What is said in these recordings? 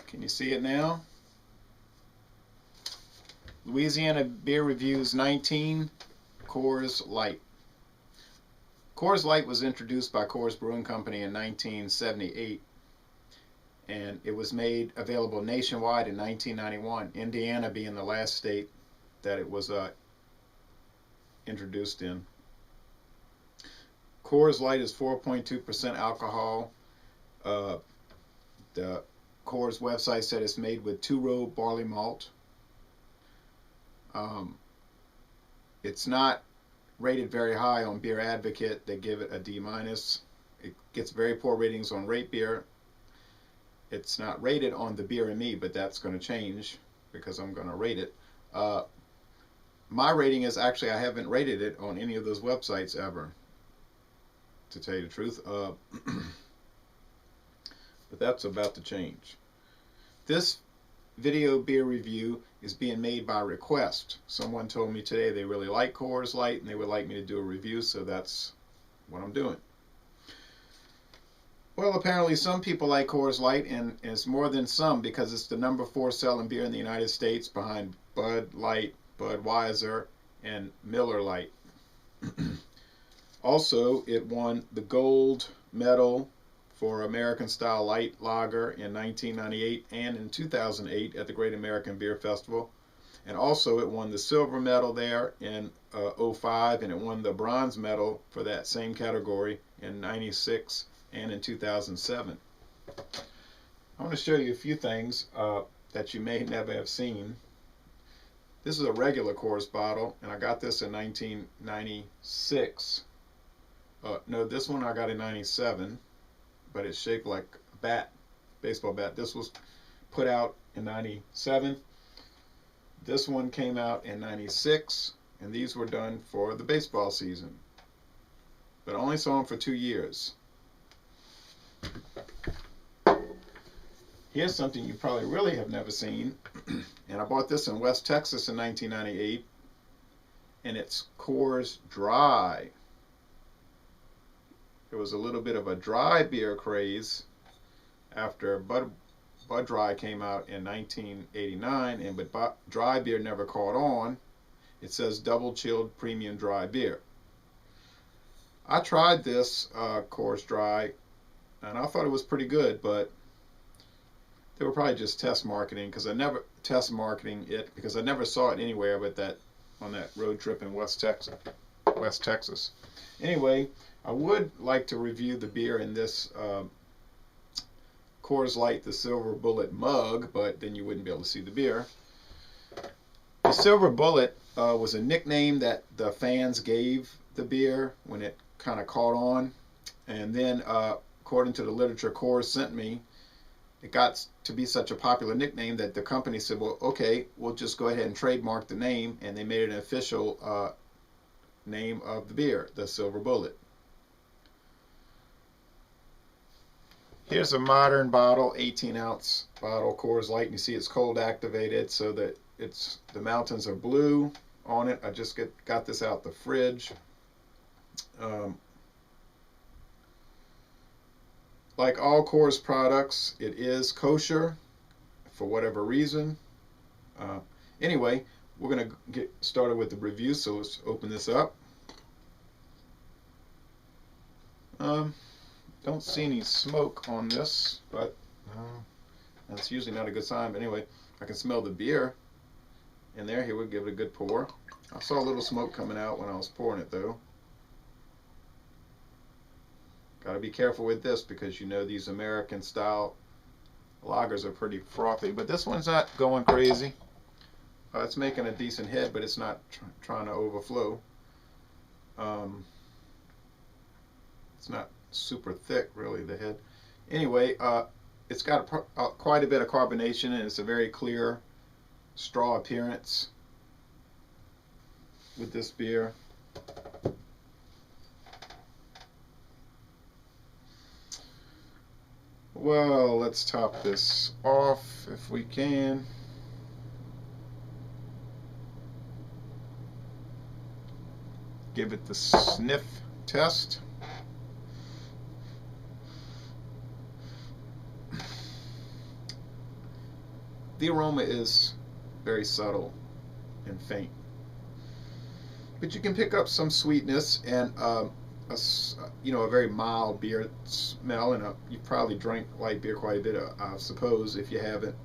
Can you see it now? Louisiana Beer Reviews 19, Coors Light. Coors Light was introduced by Coors Brewing Company in 1978, and it was made available nationwide in 1991, Indiana being the last state that it was introduced in. Coors Light is 4.2% alcohol. The Coors website said it's made with two-row barley malt. It's not rated very high on Beer Advocate. They give it a D-. It gets very poor ratings on Rate Beer. It's not rated on the Beer and Me, but that's going to change because I'm going to rate it. My rating is actually, I haven't rated it on any of those websites ever, to tell you the truth. But that's about to change. This video beer review is being made by request. Someone told me today they really like Coors Light and they would like me to do a review, so that's what I'm doing. Well, apparently some people like Coors Light, and it's more than some because it's the #4 selling beer in the United States behind Bud Light, Budweiser, and Miller Lite. Also, it won the gold medal for American Style Light Lager in 1998 and in 2008 at the Great American Beer Festival. And also it won the silver medal there in 2005, and it won the bronze medal for that same category in 96 and in 2007. I want to show you a few things that you may never have seen. This is a regular Coors bottle, and I got this in 1996. No, this one I got in 97. But it's shaped like a bat, baseball bat. This was put out in 97. This one came out in 96, and these were done for the baseball season. But I only saw them for 2 years. Here's something you probably really have never seen, and I bought this in West Texas in 1998, and it's Coors Dry. There was a little bit of a dry beer craze after Bud Dry came out in 1989, but dry beer never caught on. It says double chilled premium dry beer. I tried this Coors Dry, and I thought it was pretty good, but they were probably just test marketing because I never saw it anywhere but that on that road trip in West Texas. Anyway, I would like to review the beer in this Coors Light, the Silver Bullet mug, but then you wouldn't be able to see the beer. The Silver Bullet was a nickname that the fans gave the beer when it kind of caught on, and then according to the literature Coors sent me, it got to be such a popular nickname that the company said, well, okay, we'll just go ahead and trademark the name, and they made it an official name of the beer, the Silver Bullet. Here's a modern bottle, 18-ounce bottle, Coors Light, and you see it's cold activated so that the mountains are blue on it. I just got this out the fridge. Like all Coors products, it is kosher for whatever reason. Anyway, we're going to get started with the review, so let's open this up. Don't see any smoke on this, but that's usually not a good sign. But anyway, I can smell the beer in there. Here, we'll give it a good pour. I saw a little smoke coming out when I was pouring it, though. Got to be careful with this because you know these American style lagers are pretty frothy, but this one's not going crazy. It's making a decent head, but it's not trying to overflow. It's not super thick, really, the head. Anyway, it's got quite a bit of carbonation, and it's a very clear straw appearance with this beer. Well, let's top this off if we can. Give it the sniff test. the aroma is very subtle and faint. But you can pick up some sweetness and a very mild beer smell. And you probably drank light beer quite a bit, I suppose. If you haven't,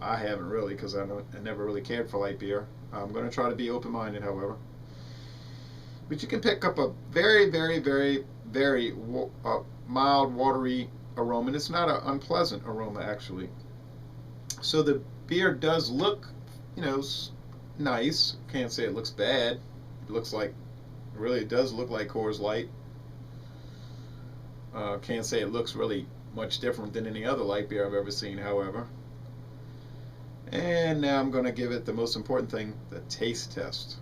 I haven't really, because I never really cared for light beer. I'm going to try to be open-minded, however. But you can pick up a very, very, very, very mild, watery aroma, and it's not an unpleasant aroma, actually. So the beer does look, nice. Can't say it looks bad. It looks like, really, it does look like Coors Light. Can't say it looks really much different than any other light beer I've ever seen, however. And now I'm going to give it the most important thing, the taste test.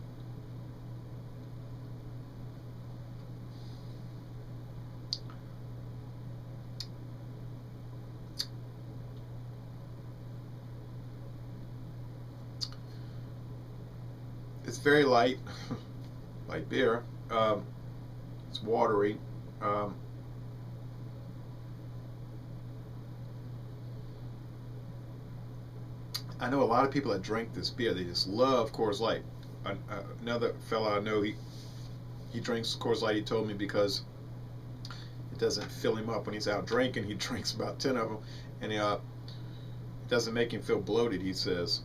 It's very light, light beer. It's watery. I know a lot of people that drink this beer, they just love Coors Light. Another fella I know, he drinks Coors Light, he told me, because it doesn't fill him up when he's out drinking. He drinks about 10 of them, and it doesn't make him feel bloated, he says.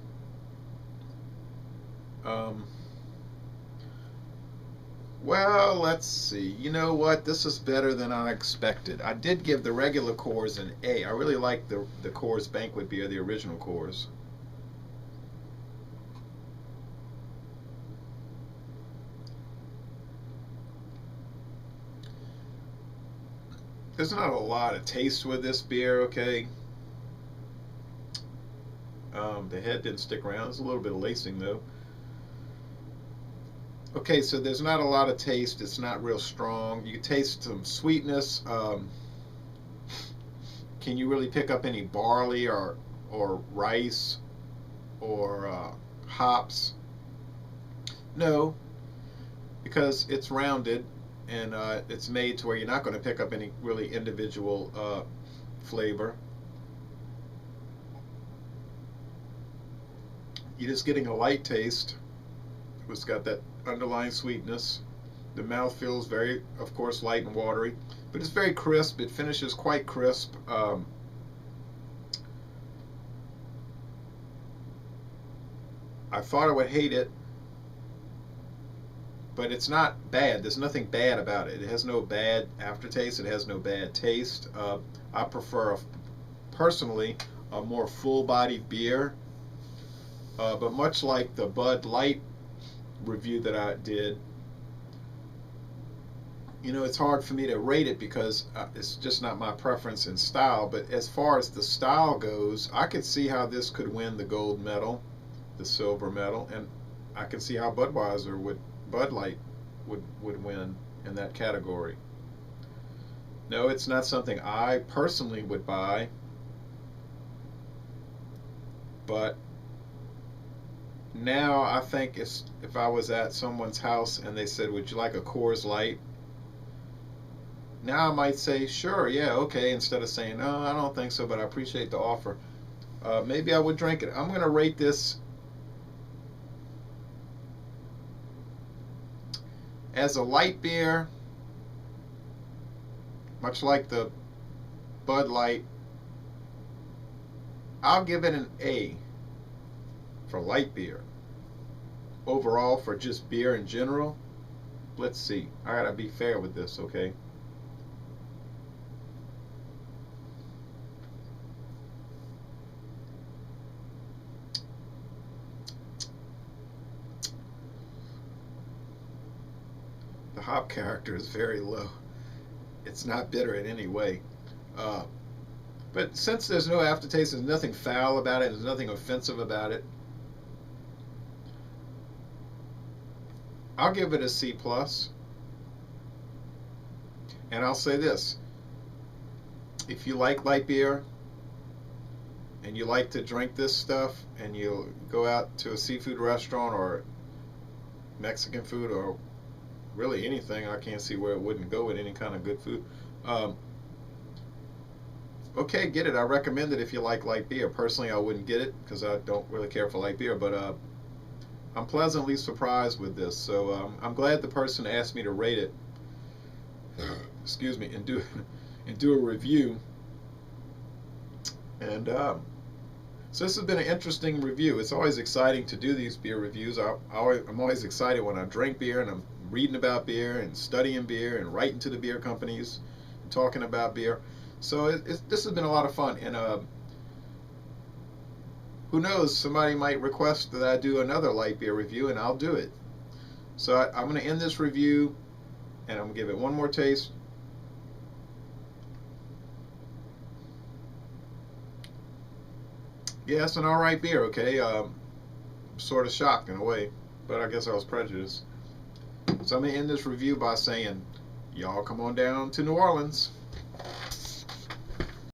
Well, let's see. You know what? This is better than I expected. I did give the regular Coors an A. I really like the Coors Banquet beer, the original Coors. There's not a lot of taste with this beer, okay? The head didn't stick around. There's a little bit of lacing, though. Okay, so there's not a lot of taste. It's not real strong. You can taste some sweetness. Can you really pick up any barley or rice or hops? No, because it's rounded and it's made to where you're not going to pick up any really individual flavor. You're just getting a light taste. It's got that underlying sweetness. The mouth feels very, of course, light and watery, but it's very crisp. It finishes quite crisp. I thought I would hate it, but it's not bad. There's nothing bad about it. It has no bad aftertaste. It has no bad taste. I prefer, personally, a more full-bodied beer, but much like the Bud Light review that I did, it's hard for me to rate it because it's just not my preference in style. But as far as the style goes, I could see how this could win the gold medal, the silver medal, and I can see how Bud Light would win in that category. No, it's not something I personally would buy, but now I think if I was at someone's house and they said, would you like a Coors Light? Now I might say, sure, yeah, okay, instead of saying, no, I don't think so, but I appreciate the offer. Maybe I would drink it. I'm going to rate this as a light beer, much like the Bud Light. I'll give it an A for light beer. Overall, for just beer in general, let's see. I gotta be fair with this, okay? The hop character is very low. It's not bitter in any way. But since there's no aftertaste, there's nothing foul about it, there's nothing offensive about it, I'll give it a C+. And I'll say this. If you like light beer and you like to drink this stuff and you go out to a seafood restaurant or Mexican food or really anything, I can't see where it wouldn't go with any kind of good food. okay, get it. I recommend it if you like light beer. Personally, I wouldn't get it because I don't really care for light beer, but I'm pleasantly surprised with this. So I'm glad the person asked me to rate it. Excuse me, and do a review. And so this has been an interesting review. It's always exciting to do these beer reviews. I'm always excited when I drink beer and I'm reading about beer and studying beer and writing to the beer companies and talking about beer. So this has been a lot of fun. And who knows, somebody might request that I do another light beer review, and I'll do it. So I'm going to end this review, and I'm going to give it one more taste. Yeah, it's an alright beer, okay? Sort of shocked in a way, but I guess I was prejudiced. So I'm going to end this review by saying, y'all come on down to New Orleans.